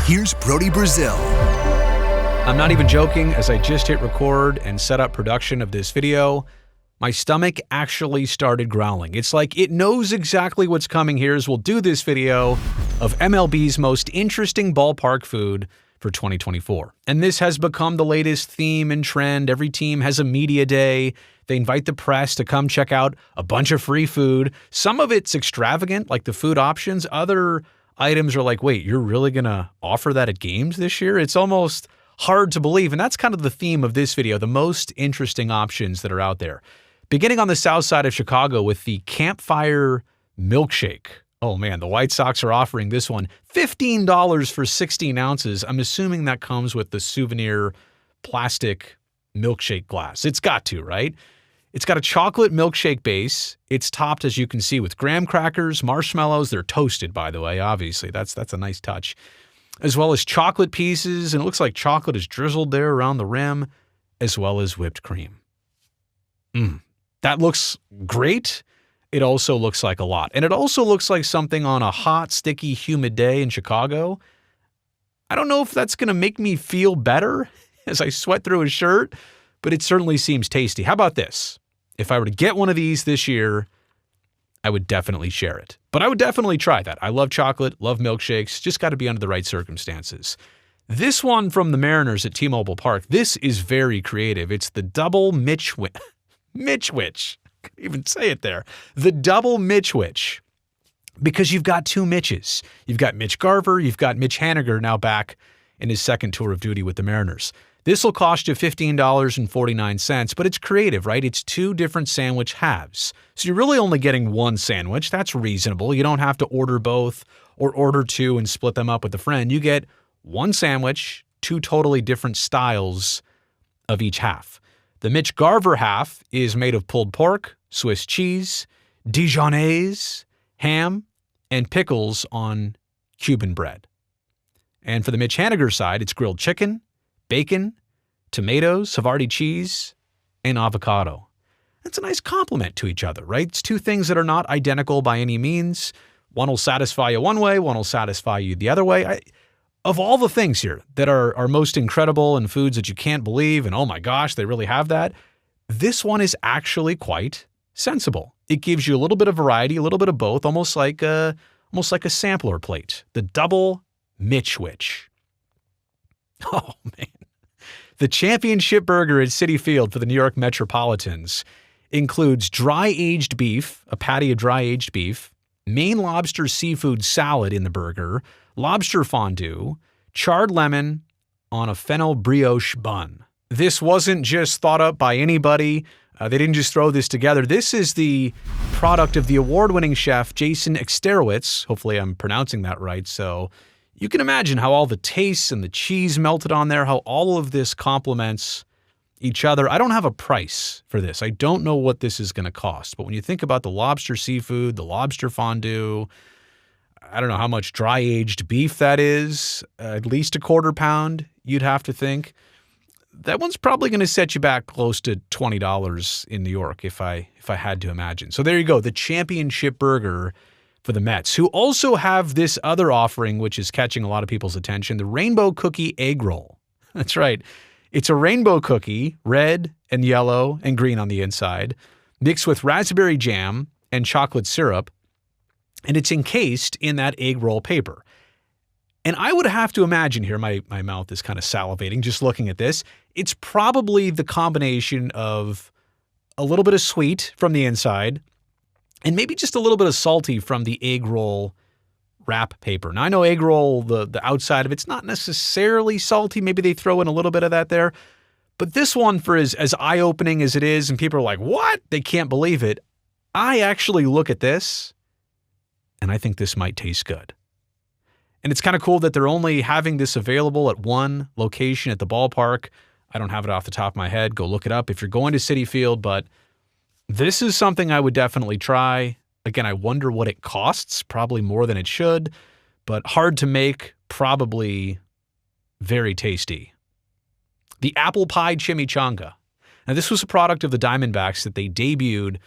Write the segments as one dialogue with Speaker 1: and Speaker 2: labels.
Speaker 1: here's Brody Brazil.
Speaker 2: I'm not even joking. As I just hit record and set up production of this video, my stomach actually started growling. It's like it knows exactly what's coming here as we'll do this video of MLB's most interesting ballpark food for 2024. And this has become the latest theme and trend. Every team has a media day. They invite the press to come check out a bunch of free food. Some of it's extravagant, like the food options. Other items are like, wait, you're really going to offer that at games this year? It's almost hard to believe. And that's kind of the theme of this video, the most interesting options that are out there. Beginning on the south side of Chicago with the Campfire Milkshake. Oh man, the White Sox are offering this one $15 for 16 ounces. I'm assuming that comes with the souvenir plastic milkshake glass. It's got to, right? It's got a chocolate milkshake base. It's topped, as you can see, with graham crackers, marshmallows. They're toasted, by the way, obviously. That's a nice touch. As well as chocolate pieces, and it looks like chocolate is drizzled there around the rim, as well as whipped cream. That looks great. It also looks like a lot. And it also looks like something on a hot, sticky, humid day in Chicago. I don't know if that's going to make me feel better as I sweat through a shirt, but it certainly seems tasty. How about this? If I were to get one of these this year, I would definitely share it. But I would definitely try that. I love chocolate, love milkshakes, just got to be under the right circumstances. This one from the Mariners at T-Mobile Park, this is very creative. It's the double Mitchwich. I couldn't even say it there. The double Mitchwich. Because you've got two Mitches. You've got Mitch Garver, you've got Mitch Haniger now back in his second tour of duty with the Mariners. This will cost you $15.49, but it's creative, right? It's two different sandwich halves. So you're really only getting one sandwich. That's reasonable. You don't have to order both or order two and split them up with a friend. You get one sandwich, two totally different styles of each half. The Mitch Garver half is made of pulled pork, Swiss cheese, Dijonnaise, ham, and pickles on Cuban bread. And for the Mitch Haniger side, it's grilled chicken, bacon, tomatoes, Havarti cheese, and avocado. That's a nice complement to each other, right? It's two things that are not identical by any means. One will satisfy you one way, one will satisfy you the other way. Of all the things here that are most incredible and foods that you can't believe, and oh my gosh, they really have that, this one is actually quite sensible. It gives you a little bit of variety, a little bit of both, almost like a sampler plate. The double Mitchwich. Oh man. The championship burger at Citi Field for the New York Metropolitans includes dry-aged beef, a patty of dry-aged beef, Maine lobster seafood salad in the burger, lobster fondue, charred lemon on a fennel brioche bun. This wasn't just thought up by anybody. They didn't just throw this together. This is the product of the award-winning chef Jason Exterowitz. Hopefully I'm pronouncing that right. So you can imagine how all the tastes and the cheese melted on there, how all of this complements each other. I don't have a price for this. I don't know what this is going to cost. But when you think about the lobster seafood, the lobster fondue, I don't know how much dry-aged beef that is, at least a quarter pound, you'd have to think. That one's probably going to set you back close to $20 in New York if I had to imagine. So there you go, the championship burger for the Mets, who also have this other offering, which is catching a lot of people's attention, the Rainbow Cookie Egg Roll. That's right. It's a rainbow cookie, red and yellow and green on the inside, mixed with raspberry jam and chocolate syrup, and it's encased in that egg roll paper. And I would have to imagine here, my mouth is kind of salivating just looking at this, it's probably the combination of a little bit of sweet from the inside and maybe just a little bit of salty from the egg roll wrap paper. Now, I know egg roll, the outside of it's not necessarily salty. Maybe they throw in a little bit of that there. But this one, for as eye-opening as it is, and people are like, what? They can't believe it. I actually look at this, and I think this might taste good. And it's kind of cool that they're only having this available at one location at the ballpark. I don't have it off the top of my head. Go look it up if you're going to Citi Field, but this is something I would definitely try. Again, I wonder what it costs. Probably more than it should, but hard to make, probably very tasty. The apple pie chimichanga. Now, this was a product of the Diamondbacks that they debuted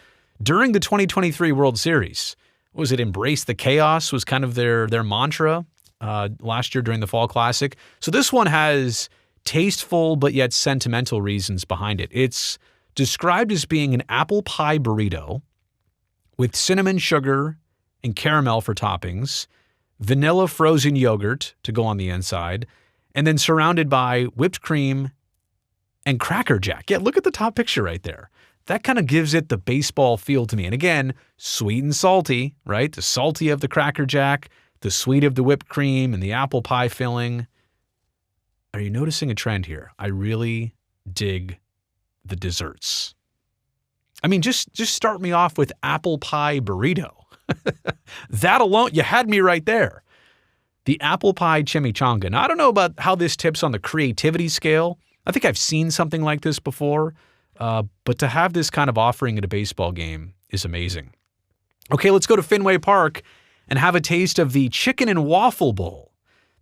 Speaker 2: during the 2023 World Series. Was it embrace the chaos was kind of their mantra. last year during the Fall Classic. So this one has tasteful but yet sentimental reasons behind it. It's described as being an apple pie burrito with cinnamon sugar and caramel for toppings, vanilla frozen yogurt to go on the inside, and then surrounded by whipped cream and Cracker Jack. Yeah, look at the top picture right there. That kind of gives it the baseball feel to me. And again, sweet and salty, right? The salty of the Cracker Jack, the sweet of the whipped cream and the apple pie filling. Are you noticing a trend here? I really dig the desserts. I mean, just start me off with apple pie burrito. That alone, you had me right there. The apple pie chimichanga. Now, I don't know about how this tips on the creativity scale. I think I've seen something like this before, but to have this kind of offering at a baseball game is amazing. Okay, let's go to Fenway Park and have a taste of the Chicken and Waffle Bowl.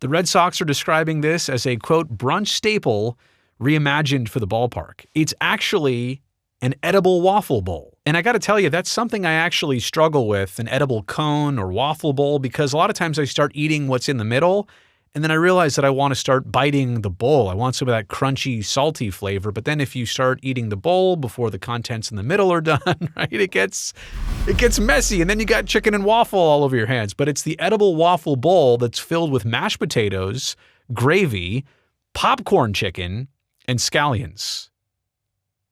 Speaker 2: The Red Sox are describing this as a, quote, brunch staple reimagined for the ballpark. It's actually an edible waffle bowl. And I got to tell you, that's something I actually struggle with, an edible cone or waffle bowl, because a lot of times I start eating what's in the middle, and then I realize that I want to start biting the bowl. I want some of that crunchy, salty flavor. But then if you start eating the bowl before the contents in the middle are done, right, it gets messy. And then you got chicken and waffle all over your hands. But it's the edible waffle bowl that's filled with mashed potatoes, gravy, popcorn chicken, and scallions.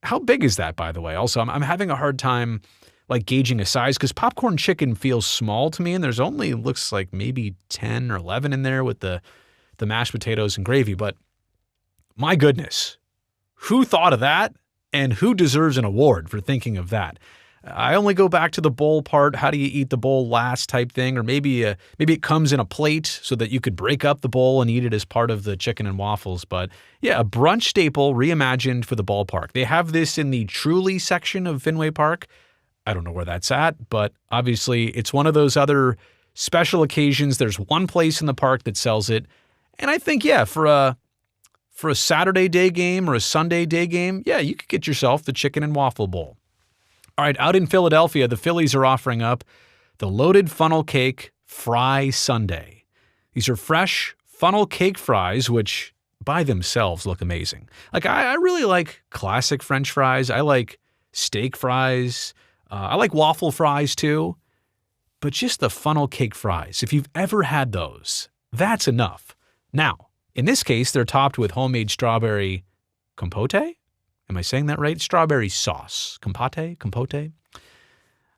Speaker 2: How big is that, by the way? Also, I'm having a hard time like gauging a size because popcorn chicken feels small to me, and there's only looks like maybe 10 or 11 in there with the mashed potatoes and gravy. But my goodness, who thought of that, and who deserves an award for thinking of that? I only go back to the bowl part. How do you eat the bowl last type thing? Or maybe it comes in a plate so that you could break up the bowl and eat it as part of the chicken and waffles. But yeah, a brunch staple reimagined for the ballpark. They have this in the Truly section of Fenway Park. I don't know where that's at, but obviously it's one of those other special occasions. There's one place in the park that sells it. And I think, yeah, for a Saturday day game or a Sunday day game, yeah, you could get yourself the chicken and waffle bowl. All right, out in Philadelphia, the Phillies are offering up the Loaded Funnel Cake Fry Sundae. These are fresh funnel cake fries, which by themselves look amazing. Like, I really like classic French fries. I like steak fries. I like waffle fries too. But just the funnel cake fries, if you've ever had those, that's enough. Now, in this case, they're topped with homemade strawberry compote. Am I saying that right? Strawberry sauce. Compote?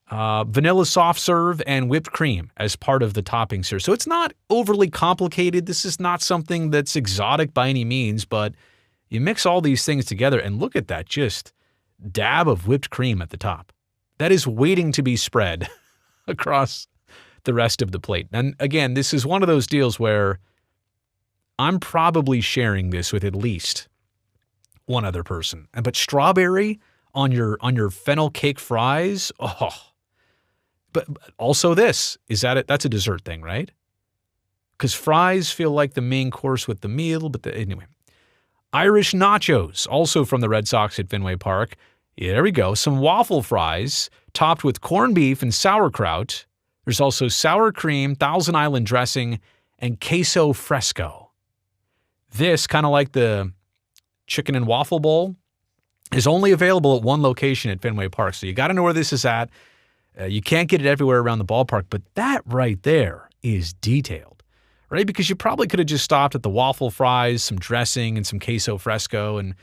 Speaker 2: Vanilla soft serve and whipped cream as part of the toppings here. So it's not overly complicated. This is not something that's exotic by any means, but you mix all these things together and look at that, just dab of whipped cream at the top. That is waiting to be spread across the rest of the plate. And again, this is one of those deals where I'm probably sharing this with at least one other person. But strawberry on your fennel cake fries, oh. But also this, is that it? That's a dessert thing, right? Because fries feel like the main course with the meal, but anyway. Irish nachos, also from the Red Sox at Fenway Park. Yeah, there we go. Some waffle fries topped with corned beef and sauerkraut. There's also sour cream, Thousand Island dressing, and queso fresco. This, kind of like the chicken and waffle bowl, is only available at one location at Fenway Park. So you got to know where this is at. You can't get it everywhere around the ballpark, but that right there is detailed, right? Because you probably could have just stopped at the waffle fries, some dressing, and some queso fresco, and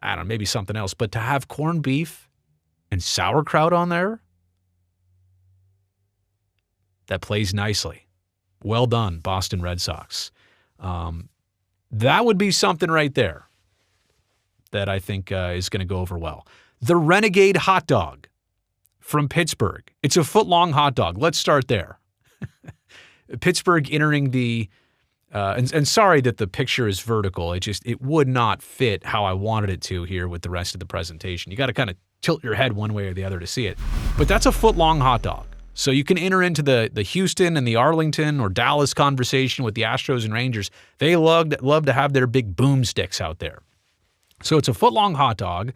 Speaker 2: I don't know, maybe something else. But to have corned beef and sauerkraut on there, that plays nicely. Well done, Boston Red Sox. That would be something right there that I think is going to go over well. The Renegade hot dog from Pittsburgh. It's a foot-long hot dog. Let's start there. Pittsburgh entering the and sorry that the picture is vertical. It would not fit how I wanted it to here with the rest of the presentation. You got to kind of tilt your head one way or the other to see it. But that's a foot-long hot dog. So you can enter into the Houston and the Arlington or Dallas conversation with the Astros and Rangers. They love to have their big boomsticks out there. So it's a foot-long hot dog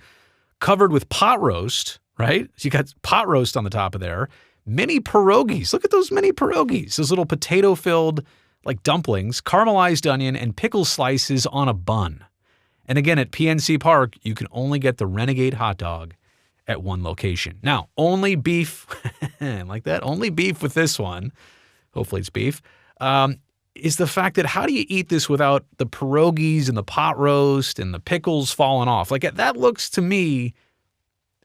Speaker 2: covered with pot roast, right? So you got pot roast on the top of there. Mini pierogies. Look at those mini pierogies. Those little potato-filled like dumplings, caramelized onion, and pickle slices on a bun. And again, at PNC Park, you can only get the Renegade hot dog at one location. Now, only beef, like that, only beef with this one, hopefully it's beef, is the fact that how do you eat this without the pierogies and the pot roast and the pickles falling off? Like, that looks to me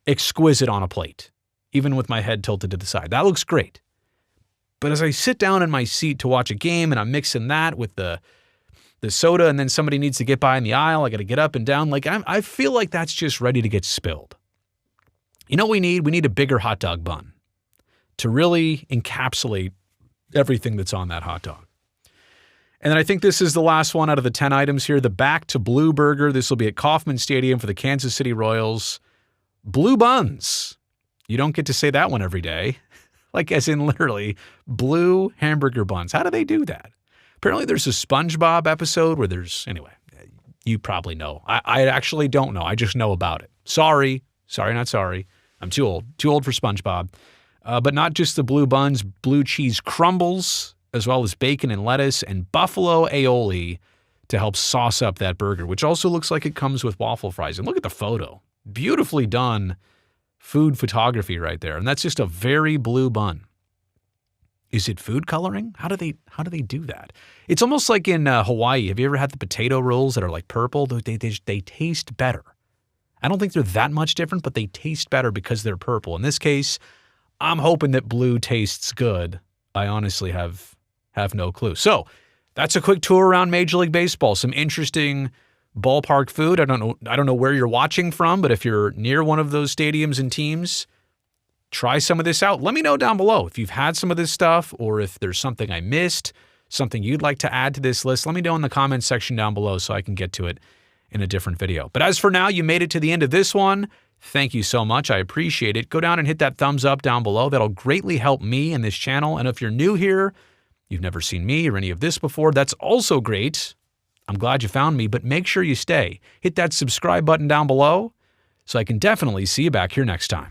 Speaker 2: exquisite on a plate, even with my head tilted to the side. That looks great. But as I sit down in my seat to watch a game and I'm mixing that with the soda and then somebody needs to get by in the aisle, I got to get up and down, like I feel like that's just ready to get spilled. You know what we need? We need a bigger hot dog bun to really encapsulate everything that's on that hot dog. And then I think this is the last one out of the 10 items here, the Back to Blue Burger. This will be at Kauffman Stadium for the Kansas City Royals. Blue buns. You don't get to say that one every day. Like as in literally blue hamburger buns. How do they do that? Apparently there's a SpongeBob episode where anyway, you probably know. I actually don't know. I just know about it. Sorry, not sorry. I'm too old for SpongeBob. But not just the blue buns, blue cheese crumbles, as well as bacon and lettuce and buffalo aioli to help sauce up that burger, which also looks like it comes with waffle fries. And look at the photo. Beautifully done food photography right there. And that's just a very blue bun. Is it food coloring? How do they do that? It's almost like in Hawaii. Have you ever had the potato rolls that are like purple? They taste better. I don't think they're that much different, but they taste better because they're purple. In this case, I'm hoping that blue tastes good. I honestly have no clue. So that's a quick tour around Major League Baseball. Some interesting ballpark food. I don't know where you're watching from, but if you're near one of those stadiums and teams, try some of this out. Let me know down below if you've had some of this stuff or if there's something I missed, something you'd like to add to this list. Let me know in the comments section down below so I can get to it in a different video. But as for now, you made it to the end of this one. Thank you so much. I appreciate it. Go down and hit that thumbs up down below. That'll greatly help me and this channel. And if you're new here, you've never seen me or any of this before, that's also great. I'm glad you found me, but make sure you stay. Hit that subscribe button down below so I can definitely see you back here next time.